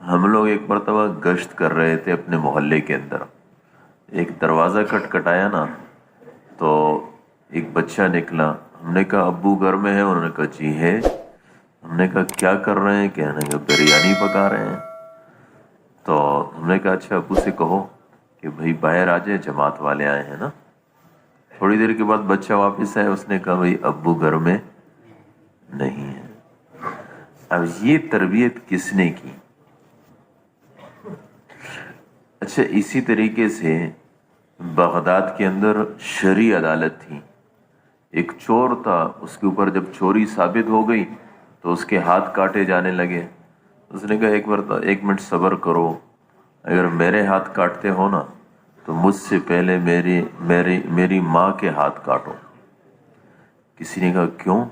ہم لوگ ایک مرتبہ گشت کر رہے تھے اپنے محلے کے اندر. ایک دروازہ کٹکھٹایا نا تو ایک بچہ نکلا. ہم نے کہا ابو گھر میں ہے؟ انہوں نے کہا جی ہے. ہم نے کہا کیا کر رہے ہیں؟ کہنے کہ بریانی پکا رہے ہیں. تو ہم نے کہا اچھا ابو سے کہو کہ بھائی باہر آ جائے، جماعت والے آئے ہیں نا. تھوڑی دیر کے بعد بچہ واپس آیا، اس نے کہا بھائی ابو گھر میں نہیں ہے. اب یہ تربیت کس نے کی؟ اچھا اسی طریقے سے بغداد کے اندر شرعی عدالت تھی. ایک چور تھا، اس کے اوپر جب چوری ثابت ہو گئی تو اس کے ہاتھ کاٹے جانے لگے. اس نے کہا ایک منٹ صبر کرو، اگر میرے ہاتھ کاٹتے ہو نا تو مجھ سے پہلے میری ماں کے ہاتھ کاٹو. کسی نے کہا کیوں؟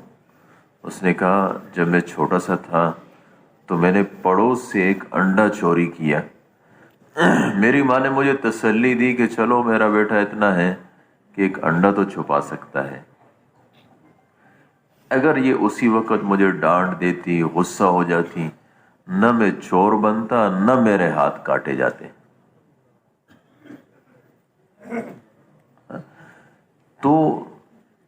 اس نے کہا جب میں چھوٹا سا تھا تو میں نے پڑوس سے ایک انڈا چوری کیا. میری ماں نے مجھے تسلی دی کہ چلو میرا بیٹا اتنا ہے کہ ایک انڈا تو چھپا سکتا ہے. اگر یہ اسی وقت مجھے ڈانٹ دیتی، غصہ ہو جاتی، نہ میں چور بنتا نہ میرے ہاتھ کاٹے جاتے. تو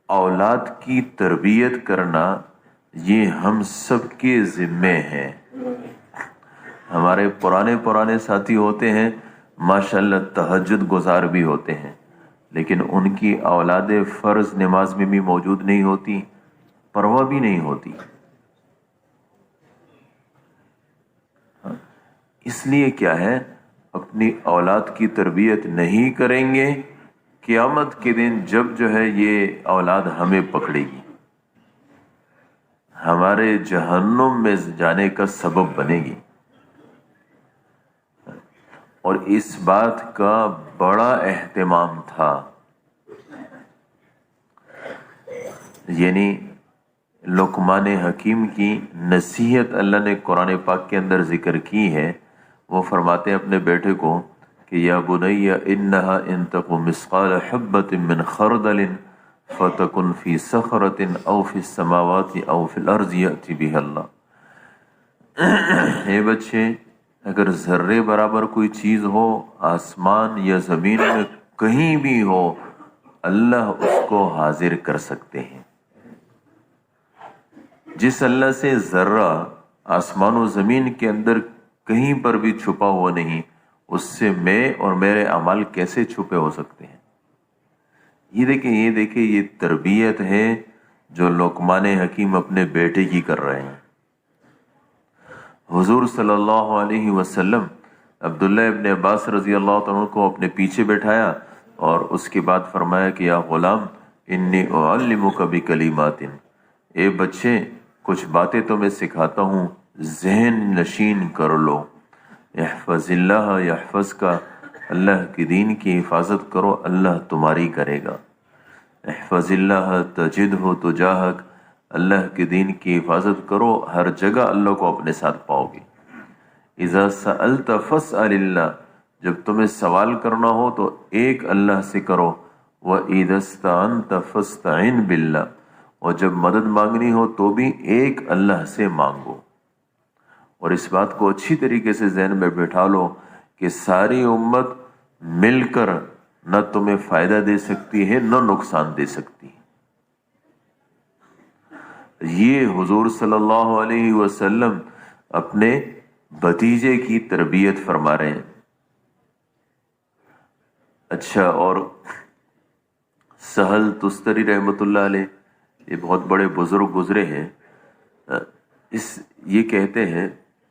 اولاد کی تربیت کرنا یہ ہم سب کے ذمے ہے. ہمارے پرانے ساتھی ہوتے ہیں ماشاءاللہ تہجد گزار بھی ہوتے ہیں، لیکن ان کی اولاد فرض نماز میں بھی موجود نہیں ہوتی، پرواہ بھی نہیں ہوتی. اس لیے کیا ہے، اپنی اولاد کی تربیت نہیں کریں گے، قیامت کے دن جب جو ہے یہ اولاد ہمیں پکڑے گی، ہمارے جہنم میں جانے کا سبب بنے گی. اور اس بات کا بڑا اہتمام تھا. یعنی لقمان حکیم کی نصیحت اللہ نے قرآن پاک کے اندر ذکر کی ہے. وہ فرماتے ہیں اپنے بیٹے کو کہ یا بنی انہا ان تک مثقال حبۃ من خردل فتکن فی صخرۃ او فی السماوات او فی الارض یأتی بہ اللہ. اے بچے، اگر ذرے برابر کوئی چیز ہو آسمان یا زمین میں کہیں بھی ہو، اللہ اس کو حاضر کر سکتے ہیں. جس اللہ سے ذرہ آسمان و زمین کے اندر کہیں پر بھی چھپا ہوا نہیں، اس سے میں اور میرے اعمال کیسے چھپے ہو سکتے ہیں؟ یہ دیکھیں یہ تربیت ہے جو لقمان حکیم اپنے بیٹے کی کر رہے ہیں. حضور صلی اللہ علیہ وسلم عبداللہ ابن عباس رضی اللہ عنہ کو اپنے پیچھے بٹھایا اور اس کے بعد فرمایا کہ یا غلام انی اعلمک بکلمات، اے بچے کچھ باتیں تو میں سکھاتا ہوں، ذہن نشین کر لو. احفظ اللہ یحفظ کا، اللہ کی دین کی حفاظت کرو اللہ تمہاری کرے گا. احفظ اللہ تجدہ تجاہک، اللہ کے دین کی حفاظت کرو ہر جگہ اللہ کو اپنے ساتھ پاؤ گے. اذا سألت فاسأل اللہ، جب تمہیں سوال کرنا ہو تو ایک اللہ سے کرو. وَإِذَا اسْتَعَنْتَ فَاسْتَعِنْ بِاللَّهِ، اور جب مدد مانگنی ہو تو بھی ایک اللہ سے مانگو. اور اس بات کو اچھی طریقے سے ذہن میں بٹھا لو کہ ساری امت مل کر نہ تمہیں فائدہ دے سکتی ہے نہ نقصان دے سکتی ہے. یہ حضور صلی اللہ علیہ وسلم اپنے بھتیجے کی تربیت فرما رہے ہیں. اچھا، اور سہل تستری رحمۃ اللہ علیہ، یہ بہت بڑے بزرگ گزرے ہیں. یہ کہتے ہیں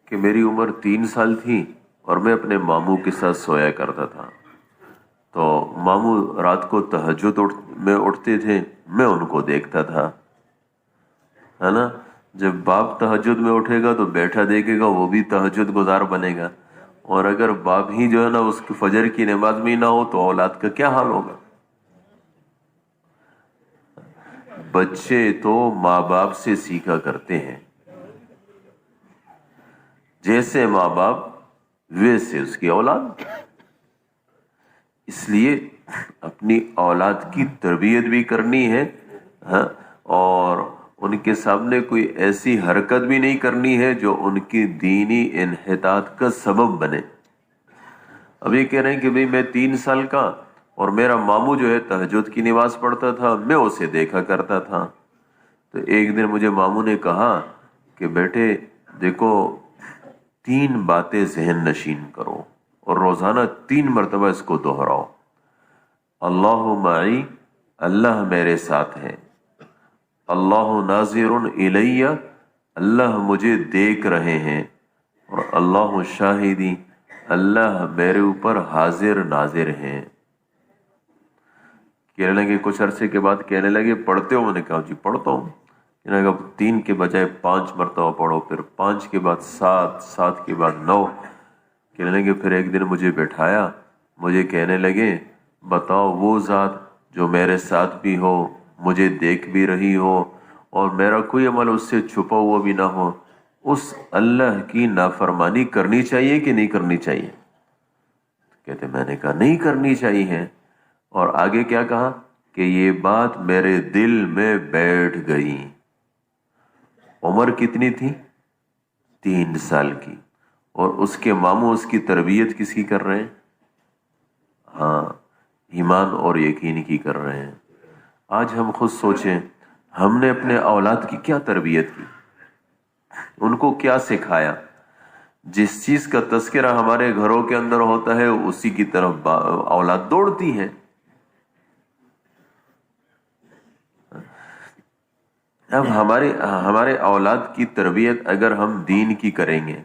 کہ میری عمر 3 سال تھی اور میں اپنے ماموں کے ساتھ سویا کرتا تھا. تو ماموں رات کو تہجد میں اٹھتے تھے، میں ان کو دیکھتا تھا، ہے نا. جب باپ تہجد میں اٹھے گا تو بیٹھا دیکھے گا وہ بھی تہجد گزار بنے گا، اور اگر باپ ہی جو ہے نا اس کی فجر کی نماز میں نہ ہو تو اولاد کا کیا حال ہوگا. بچے تو ماں باپ سے سیکھا کرتے ہیں، جیسے ماں باپ ویسے اس کی اولاد. اس لیے اپنی اولاد کی تربیت بھی کرنی ہے اور ان کے سامنے کوئی ایسی حرکت بھی نہیں کرنی ہے جو ان کی دینی انحطاط کا سبب بنے۔ اب یہ کہہ رہے ہیں کہ بھئی میں 3 سال کا اور میرا ماموں جو ہے تہجد کی نماز پڑھتا تھا، میں اسے دیکھا کرتا تھا۔ تو ایک دن مجھے ماموں نے کہا کہ بیٹے دیکھو 3 باتیں ذہن نشین کرو اور روزانہ 3 مرتبہ اس کو دہراؤ۔ اللہ معی، اللہ میرے ساتھ ہے، اللہ ناظر الیہ، اللہ مجھے دیکھ رہے ہیں، اور اللہ شاہدی، اللہ میرے اوپر حاضر ناظر ہیں۔ کہنے لگے کچھ عرصے کے بعد کہنے لگے پڑھتے ہو؟ میں نے کہا جی پڑھتا ہوں۔ کہنے لگا 3 کے بجائے 5 مرتبہ پڑھو، پھر 5 کے بعد 7، 7 کے بعد 9۔ کہنے لگے پھر ایک دن مجھے بٹھایا، مجھے کہنے لگے بتاؤ وہ ذات جو میرے ساتھ بھی ہو، مجھے دیکھ بھی رہی ہو اور میرا کوئی عمل اس سے چھپا ہوا بھی نہ ہو، اس اللہ کی نافرمانی کرنی چاہیے کہ نہیں کرنی چاہیے؟ کہتے میں نے کہا نہیں کرنی چاہیے۔ اور آگے کیا کہا کہ یہ بات میرے دل میں بیٹھ گئی۔ عمر کتنی تھی؟ 3 سال کی، اور اس کے ماموں اس کی تربیت کس کی کر رہے ہیں؟ ہاں، ایمان اور یقین کی کر رہے ہیں۔ آج ہم خود سوچیں ہم نے اپنے اولاد کی کیا تربیت کی، ان کو کیا سکھایا؟ جس چیز کا تذکرہ ہمارے گھروں کے اندر ہوتا ہے اسی کی طرف اولاد دوڑتی ہے۔ اب ہمارے اولاد کی تربیت اگر ہم دین کی کریں گے،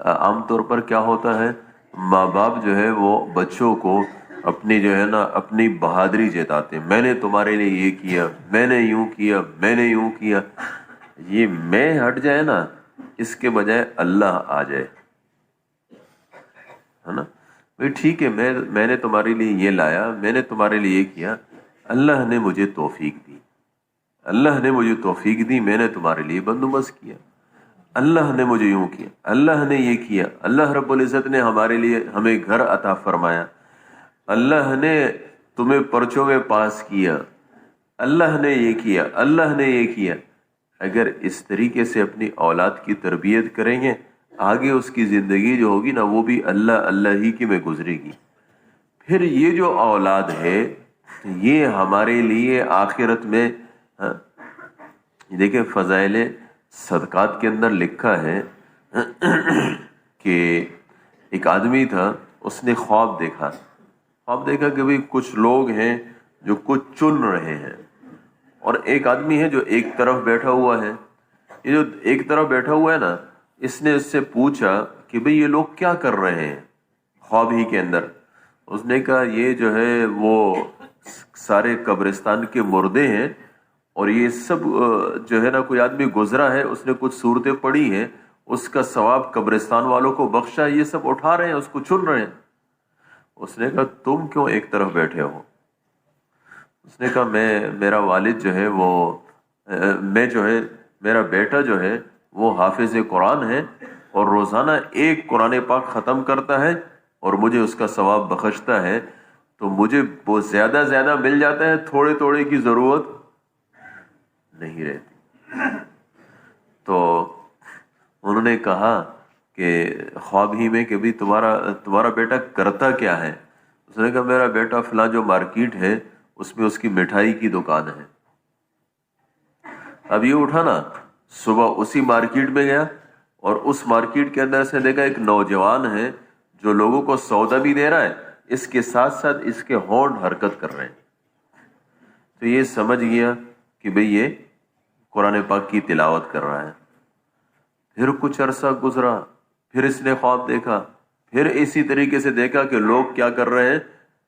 عام طور پر کیا ہوتا ہے، ماں باپ جو ہے وہ بچوں کو اپنی جو ہے نا اپنی بہادری جتاتے ہیں، میں نے تمہارے لیے یہ کیا، میں نے یوں کیا، میں نے یوں کیا۔ یہ میں ہٹ جائے نا، اس کے بجائے اللہ آ جائے، ہے نا؟ بھئی ٹھیک ہے، میں نے تمہارے لیے یہ لایا، میں نے تمہارے لیے یہ کیا، اللہ نے مجھے توفیق دی، اللہ نے مجھے توفیق دی، میں نے تمہارے لیے بندوبست کیا، اللہ نے مجھے یوں کیا، اللہ نے یہ کیا، اللہ رب العزت نے ہمارے لیے ہمیں گھر عطا فرمایا، اللہ نے تمہیں پرچوں میں پاس کیا، اللہ نے یہ کیا، اللہ نے یہ کیا۔ اگر اس طریقے سے اپنی اولاد کی تربیت کریں گے، آگے اس کی زندگی جو ہوگی نا وہ بھی اللہ اللہ ہی کی میں گزرے گی۔ پھر یہ جو اولاد ہے یہ ہمارے لیے آخرت میں، دیکھیں فضائل صدقات کے اندر لکھا ہے کہ ایک آدمی تھا، اس نے خواب دیکھا کہ بھئی کچھ لوگ ہیں جو کچھ چن رہے ہیں، اور ایک آدمی ہے جو ایک طرف بیٹھا ہوا ہے۔ یہ جو ایک طرف بیٹھا ہوا ہے نا، اس نے اس سے پوچھا کہ بھئی یہ لوگ کیا کر رہے ہیں خواب ہی کے اندر؟ اس نے کہا یہ جو ہے وہ سارے قبرستان کے مردے ہیں، اور یہ سب جو ہے نا کوئی آدمی گزرا ہے، اس نے کچھ صورتیں پڑھی ہیں، اس کا ثواب قبرستان والوں کو بخشا، یہ سب اٹھا رہے ہیں، اس کو چن رہے ہیں۔ اس نے کہا تم کیوں ایک طرف بیٹھے ہو؟ اس نے کہا میرا والد جو ہے وہ میرا بیٹا جو ہے وہ حافظ قرآن ہے، اور روزانہ ایک قرآن پاک ختم کرتا ہے اور مجھے اس کا ثواب بخشتا ہے، تو مجھے وہ زیادہ زیادہ مل جاتا ہے، تھوڑے تھوڑے کی ضرورت نہیں رہتی۔ تو انہوں نے کہا کہ خواب ہی میں کہ بھی تمہارا بیٹا کرتا کیا ہے؟ اس نے کہا میرا بیٹا فلاں جو مارکیٹ ہے اس میں اس کی مٹھائی کی دکان ہے۔ اب یہ اٹھا نا، صبح اسی مارکیٹ میں گیا، اور اس مارکیٹ کے اندر سے دیکھا ایک نوجوان ہے جو لوگوں کو سودا بھی دے رہا ہے، اس کے ساتھ ساتھ اس کے ہونٹ حرکت کر رہے ہیں۔ تو یہ سمجھ گیا کہ بھئی یہ قرآن پاک کی تلاوت کر رہا ہے۔ پھر کچھ عرصہ گزرا، پھر اس نے خواب دیکھا، پھر اسی طریقے سے دیکھا کہ لوگ کیا کر رہے ہیں،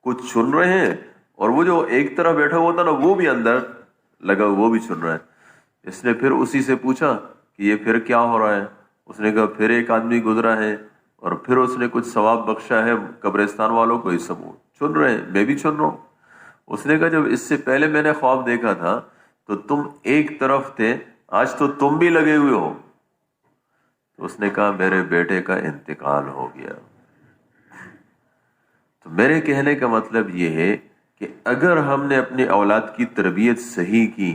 کچھ چن رہے ہیں، اور وہ جو ایک طرف بیٹھا ہوا تھا نا وہ بھی اندر لگا، وہ بھی چن رہا ہے۔ اس نے پھر اسی سے پوچھا کہ یہ پھر کیا ہو رہا ہے؟ اس نے کہا پھر ایک آدمی گزرا ہے اور پھر اس نے کچھ ثواب بخشا ہے قبرستان والوں کو، یہ سب چن رہے ہیں، میں بھی چن رہا ہوں۔ اس نے کہا جب اس سے پہلے میں نے خواب دیکھا تھا تو تم ایک طرف تھے، آج تو تم بھی لگے ہوئے ہو۔ تو اس نے کہا میرے بیٹے کا انتقال ہو گیا۔ تو میرے کہنے کا مطلب یہ ہے کہ اگر ہم نے اپنی اولاد کی تربیت صحیح کی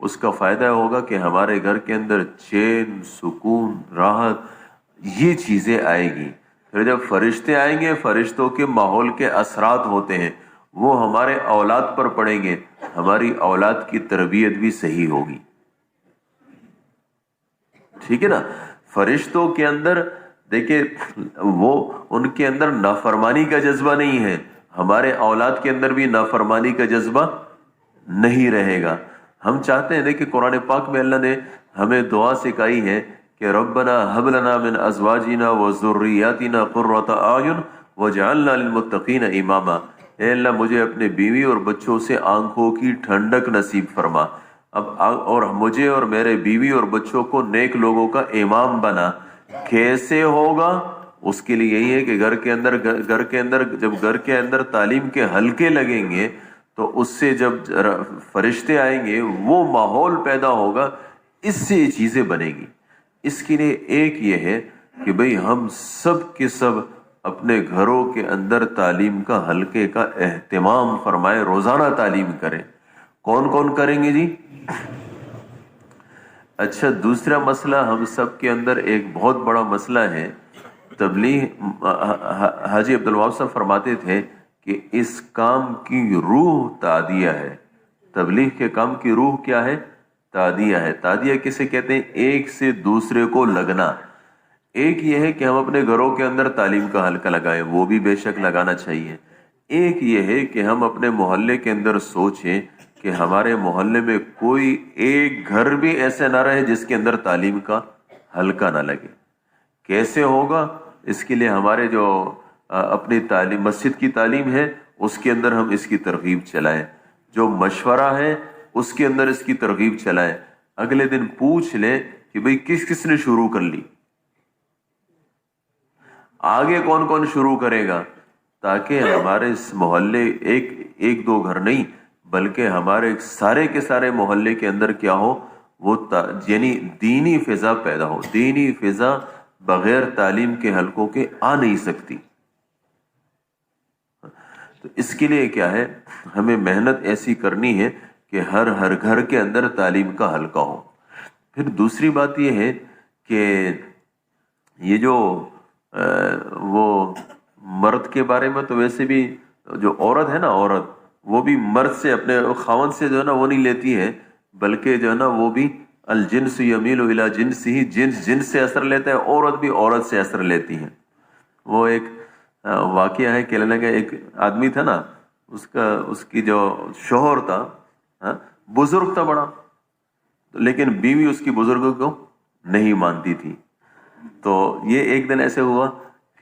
اس کا فائدہ ہوگا کہ ہمارے گھر کے اندر چین، سکون، راحت، یہ چیزیں آئے گی۔ پھر جب فرشتے آئیں گے، فرشتوں کے ماحول کے اثرات ہوتے ہیں، وہ ہمارے اولاد پر پڑیں گے، ہماری اولاد کی تربیت بھی صحیح ہوگی۔ ٹھیک ہے نا؟ فرشتوں کے اندر دیکھیں، وہ ان کے اندر نافرمانی کا جذبہ نہیں ہے، ہمارے اولاد کے اندر بھی نافرمانی کا جذبہ نہیں رہے گا۔ ہم چاہتے ہیں، دیکھیں قرآن پاک میں اللہ نے ہمیں دعا سکھائی ہے کہ ربنا ہب لنا من ازواجنا وذریاتنا قرۃ اعین وجعلنا للمتقین اماما۔ اے اللہ مجھے اپنے بیوی اور بچوں سے آنکھوں کی ٹھنڈک نصیب فرما، اور مجھے اور میرے بیوی اور بچوں کو نیک لوگوں کا امام بنا۔ کیسے ہوگا؟ اس کے لیے یہی ہے کہ گھر کے اندر جب گھر کے اندر تعلیم کے حلقے لگیں گے تو اس سے جب فرشتے آئیں گے وہ ماحول پیدا ہوگا، اس سے یہ چیزیں بنے گی۔ اس کے لیے ایک یہ ہے کہ بھئی ہم سب کے سب اپنے گھروں کے اندر تعلیم کا حلقے کا اہتمام فرمائے، روزانہ تعلیم کریں۔ کون کون کریں گے جی؟ اچھا، دوسرا مسئلہ ہم سب کے اندر ایک بہت بڑا مسئلہ ہے۔ تبلیغ، حاجی عبدالوہاب صاحب فرماتے تھے کہ اس کام کی روح تعدیہ ہے۔ تبلیغ کے کام کی روح کیا ہے؟ تعدیہ ہے۔ تعدیہ کسے کہتے ہیں؟ ایک سے دوسرے کو لگنا۔ ایک یہ ہے کہ ہم اپنے گھروں کے اندر تعلیم کا حلقہ لگائیں، وہ بھی بے شک لگانا چاہیے۔ ایک یہ ہے کہ ہم اپنے محلے کے اندر سوچیں کہ ہمارے محلے میں کوئی ایک گھر بھی ایسے نہ رہے جس کے اندر تعلیم کا حلقہ نہ لگے۔ کیسے ہوگا؟ اس کے لیے ہمارے جو اپنی تعلیم، مسجد کی تعلیم ہے، اس کے اندر ہم اس کی ترغیب چلائیں۔ جو مشورہ ہے اس کے اندر اس کی ترغیب چلائیں۔ اگلے دن پوچھ لیں کہ بھئی کس کس نے شروع کر لی، آگے کون کون شروع کرے گا، تاکہ ہمارے اس محلے ایک دو گھر نہیں بلکہ ہمارے سارے کے سارے محلے کے اندر کیا ہو، وہ یعنی دینی فضا پیدا ہو۔ دینی فضا بغیر تعلیم کے حلقوں کے آ نہیں سکتی۔ تو اس کے لیے کیا ہے، ہمیں محنت ایسی کرنی ہے کہ ہر گھر کے اندر تعلیم کا حلقہ ہو۔ پھر دوسری بات یہ ہے کہ یہ جو وہ مرد کے بارے میں تو ویسے بھی جو عورت ہے نا، عورت وہ بھی مرد سے، اپنے خاوند سے جو ہے نا وہ نہیں لیتی ہے، بلکہ جو ہے نا وہ بھی الجنس یمیل الی جنس ہی، جنس سے اثر لیتا ہے، عورت بھی عورت سے اثر لیتی ہے۔ وہ ایک واقعہ ہے کہ لگا ایک آدمی تھا نا، اس کی جو شوہر تھا بزرگ تھا بڑا، لیکن بیوی اس کی بزرگوں کو نہیں مانتی تھی۔ تو یہ ایک دن ایسے ہوا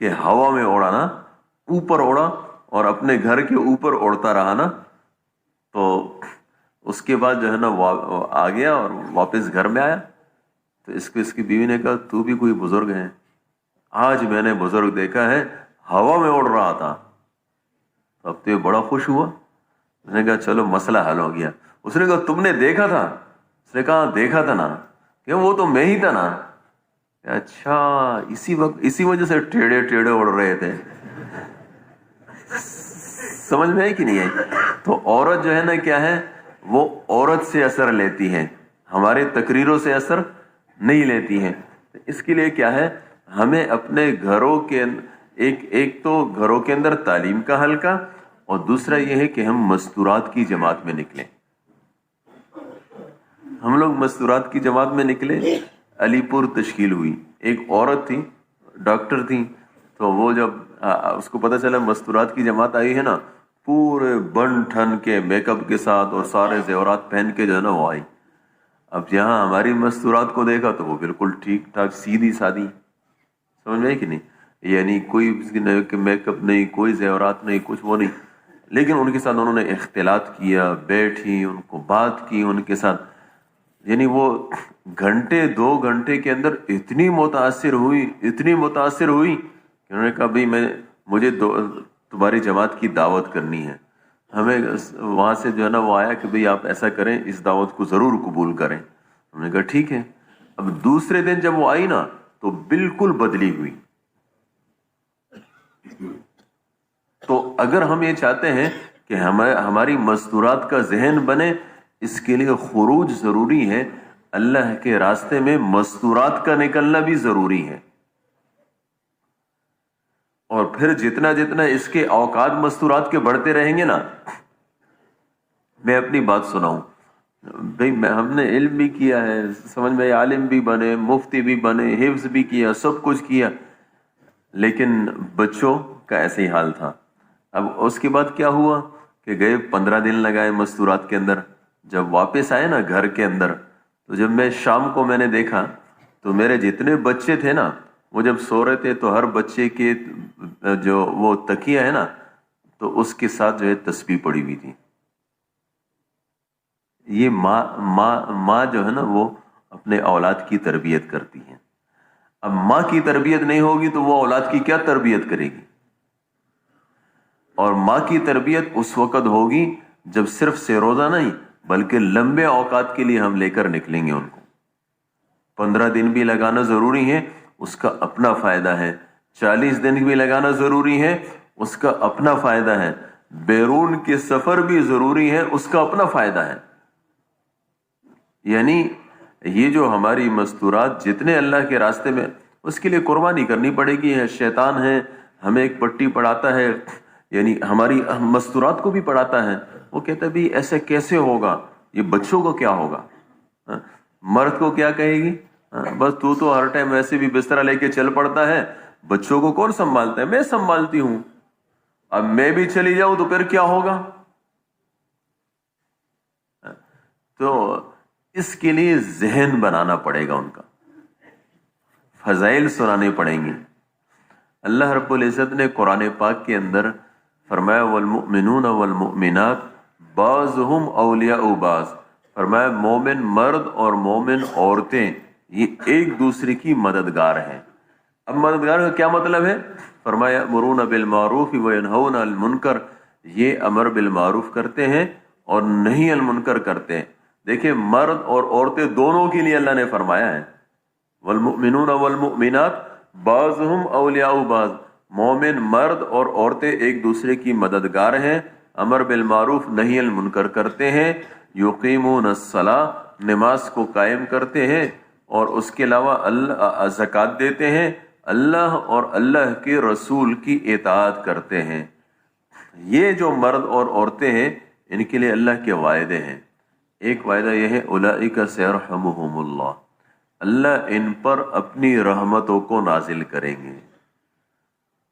کہ ہوا میں اڑا نا، اوپر اڑا اور اپنے گھر کے اوپر اڑتا رہا نا، تو اس کے بعد جو ہے نا وہ آ گیا اور واپس گھر میں آیا تو اس کی بیوی نے کہا تو بھی کوئی بزرگ ہے، آج میں نے بزرگ دیکھا ہے ہوا میں اڑ رہا تھا۔ اب تو یہ بڑا خوش ہوا، اس نے کہا چلو مسئلہ حل ہو گیا۔ اس نے کہا تم نے دیکھا تھا؟ اس نے کہا دیکھا تھا نا، کہ وہ تو میں ہی تھا نا۔ اچھا، اسی وجہ سے ٹیڑے اڑ رہے تھے۔ سمجھ میں ہے کہ نہیں ہے؟ تو عورت جو ہے نا کیا ہے، وہ عورت سے اثر لیتی ہے، ہمارے تقریروں سے اثر نہیں لیتی ہے۔ اس کے لیے کیا ہے، ہمیں اپنے گھروں کے ایک تو گھروں کے اندر تعلیم کا حلقہ، اور دوسرا یہ ہے کہ ہم مستورات کی جماعت میں نکلیں۔ ہم لوگ مستورات کی جماعت میں نکلے، علی پور تشکیل ہوئی، ایک عورت تھی، ڈاکٹر تھی، تو وہ جب اس کو پتہ چلا مستورات کی جماعت آئی ہے نا، پورے بن ٹھن کے میک اپ کے ساتھ اور سارے زیورات پہن کے جو ہے نا وہ آئی۔ اب جہاں ہماری مستورات کو دیکھا تو وہ بالکل ٹھیک ٹھاک سیدھی سادھی، سمجھ میں کہ نہیں، یعنی کوئی میک اپ نہیں، کوئی زیورات نہیں، کچھ وہ نہیں، لیکن ان کے ساتھ انہوں نے اختلاط کیا، بیٹھی، ان کو بات کی ان کے ساتھ، یعنی وہ گھنٹے 2 گھنٹے کے اندر اتنی متاثر ہوئی کہ انہوں نے کہا بھئی مجھے تمہاری جماعت کی دعوت کرنی ہے۔ ہمیں وہاں سے جو ہے نا وہ آیا کہ بھئی آپ ایسا کریں، اس دعوت کو ضرور قبول کریں۔ ہم نے کہا ٹھیک ہے۔ اب دوسرے دن جب وہ آئی نا تو بالکل بدلی ہوئی۔ تو اگر ہم یہ چاہتے ہیں کہ ہماری مستورات کا ذہن بنے اس کے لیے خروج ضروری ہے، اللہ کے راستے میں مستورات کا نکلنا بھی ضروری ہے۔ اور پھر جتنا جتنا اس کے اوقات مستورات کے بڑھتے رہیں گے نا، میں اپنی بات سناؤں بھئی، ہم نے علم بھی کیا ہے، سمجھ میں عالم بھی بنے، مفتی بھی بنے، حفظ بھی کیا، سب کچھ کیا، لیکن بچوں کا ایسے ہی حال تھا۔ اب اس کے بعد کیا ہوا کہ گئے 15 دن لگائے مستورات کے اندر، جب واپس آئے نا گھر کے اندر، تو جب میں شام کو میں نے دیکھا تو میرے جتنے بچے تھے نا، وہ جب سو رہے تھے تو ہر بچے کے جو وہ تکیہ ہے نا، تو اس کے ساتھ جو ہے تسبیح پڑی ہوئی تھی۔ یہ ماں جو ہے نا وہ اپنے اولاد کی تربیت کرتی ہے۔ اب ماں کی تربیت نہیں ہوگی تو وہ اولاد کی کیا تربیت کرے گی؟ اور ماں کی تربیت اس وقت ہوگی جب صرف سے روزہ نہیں بلکہ لمبے اوقات کے لیے ہم لے کر نکلیں گے ان کو۔ 15 دن بھی لگانا ضروری ہے، اس کا اپنا فائدہ ہے۔ 40 دن بھی لگانا ضروری ہے، اس کا اپنا فائدہ ہے۔ بیرون کے سفر بھی ضروری ہے، اس کا اپنا فائدہ ہے۔ یعنی یہ جو ہماری مستورات جتنے اللہ کے راستے میں، اس کے لیے قربانی کرنی پڑے گی۔ شیطان ہے، ہمیں ایک پٹی پڑھاتا ہے، یعنی ہماری مستورات کو بھی پڑھاتا ہے۔ وہ کہتا ہے بھی ایسے کیسے ہوگا، یہ بچوں کو کیا ہوگا، مرد کو کیا کہے گی، بس تو ہر ٹائم ویسے بھی بستر لے کے چل پڑتا ہے، بچوں کو کون سنبھالتا ہے؟ میں سنبھالتی ہوں، اب میں بھی چلی جاؤں تو پھر کیا ہوگا؟ تو اس کے لیے ذہن بنانا پڑے گا، ان کا فضائل سنانے پڑیں گے۔ اللہ رب العزت نے قرآن پاک کے اندر فرمایا والمؤمنون والمؤمنات بعضهم اولیاء بعض، فرمایا مومن مرد اور مومن عورتیں یہ ایک دوسرے کی مددگار ہیں۔ اب مددگار کا کیا مطلب ہے؟ فرمایا یأمرون بالمعروف وینہون عن المنکر، یہ امر بالمعروف کرتے ہیں اور نہی عن المنکر کرتے ہیں۔ دیکھیں مرد اور عورتیں دونوں کے لیے اللہ نے فرمایا ہے والمؤمنون والمؤمنات بعضهم اولیاء بعض، مومن مرد اور عورتیں ایک دوسرے کی مددگار ہیں، امر بالمعروف نہی عن المنکر کرتے ہیں، یقیمون الصلاۃ نماز کو قائم کرتے ہیں، اور اس کے علاوہ زکوٰۃ دیتے ہیں، اللہ اور اللہ کے رسول کی اطاعت کرتے ہیں۔ یہ جو مرد اور عورتیں ہیں ان کے لیے اللہ کے وعدے ہیں۔ ایک وعدہ یہ ہے اولئک سیرحمہم اللہ، اللہ ان پر اپنی رحمتوں کو نازل کریں گے۔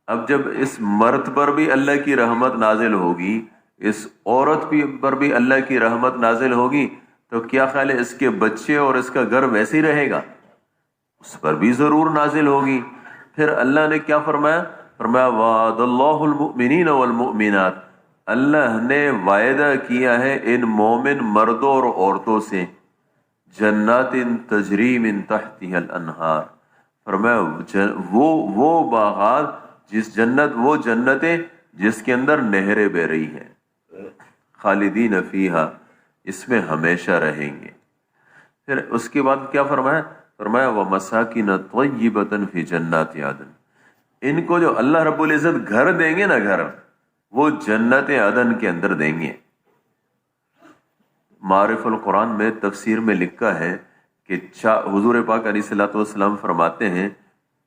اب جب اس مرد پر بھی اللہ کی رحمت نازل ہوگی، اس عورت پر بھی اللہ کی رحمت نازل ہوگی، تو کیا خیال ہے اس کے بچے اور اس کا گھر ویسے ہی رہے گا؟ اس پر بھی ضرور نازل ہوگی۔ پھر اللہ نے کیا فرمایا؟ فرمایا وعد اللہ المؤمنین والمؤمنات، اللہ نے وعدہ کیا ہے ان مومن مردوں اور عورتوں سے، جنات تجری من تحتها الانہار، فرمایا وہ باغات، وہ جنتیں جس کے اندر نہریں بہ رہی ہیں، خالدین فیہا، اس میں ہمیشہ رہیں گے۔ پھر اس کے بعد کیا فرمایا؟ فرمایا ومساکن طیبۃ فی جنات عدن، ان کو جو اللہ رب العزت گھر دیں گے نا، گھر وہ جنت عدن کے اندر دیں گے۔ معارف القرآن میں تفسیر میں لکھا ہے کہ حضور پاک علیہ الصلوۃ والسلام فرماتے ہیں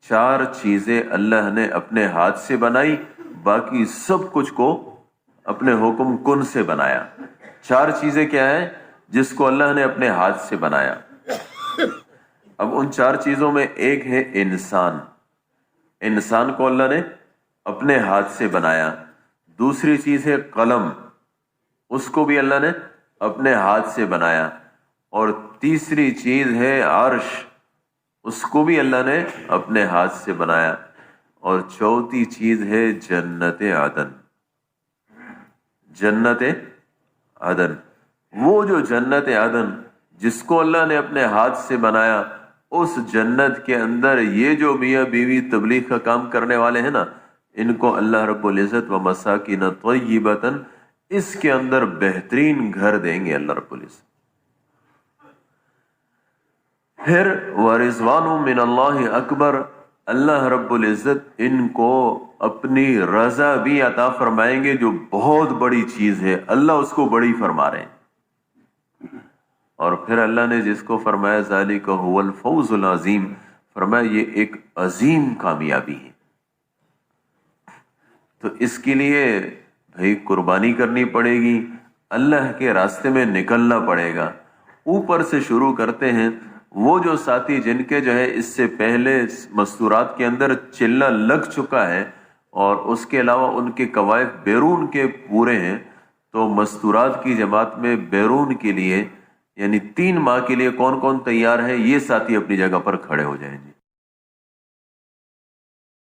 4 چیزیں اللہ نے اپنے ہاتھ سے بنائی، باقی سب کچھ کو اپنے حکم کن سے بنایا۔ 4 چیزیں کیا ہیں جس کو اللہ نے اپنے ہاتھ سے بنایا؟ اب ان 4 چیزوں میں ایک ہے انسان، انسان کو اللہ نے اپنے ہاتھ سے بنایا۔ دوسری چیز ہے قلم، اس کو بھی اللہ نے اپنے ہاتھ سے بنایا۔ اور تیسری چیز ہے عرش، اس کو بھی اللہ نے اپنے ہاتھ سے بنایا۔ اور چوتھی چیز ہے جنت عدن، جنت عدن، وہ جو جنت عدن جس کو اللہ نے اپنے ہاتھ سے بنایا، اس جنت کے اندر یہ جو میاں بیوی تبلیغ کا کام کرنے والے ہیں نا، ان کو اللہ رب العزت ومساکن طیبۃ، اس کے اندر بہترین گھر دیں گے اللہ رب العزت۔ پھر ورضوان من اللہ اکبر، اللہ رب العزت ان کو اپنی رضا بھی عطا فرمائیں گے، جو بہت بڑی چیز ہے، اللہ اس کو بڑی فرما رہے ہیں۔ اور پھر اللہ نے جس کو فرمایا ذالک هو الفوز العظیم، فرمایا یہ ایک عظیم کامیابی ہے۔ تو اس کے لیے بھائی قربانی کرنی پڑے گی، اللہ کے راستے میں نکلنا پڑے گا۔ اوپر سے شروع کرتے ہیں، وہ جو ساتھی جن کے جو ہے اس سے پہلے مستورات کے اندر چلہ لگ چکا ہے اور اس کے علاوہ ان کے قوائف بیرون کے پورے ہیں، تو مستورات کی جماعت میں بیرون کے لیے یعنی 3 ماہ کے لیے کون کون تیار ہے، یہ ساتھی اپنی جگہ پر کھڑے ہو جائیں گے۔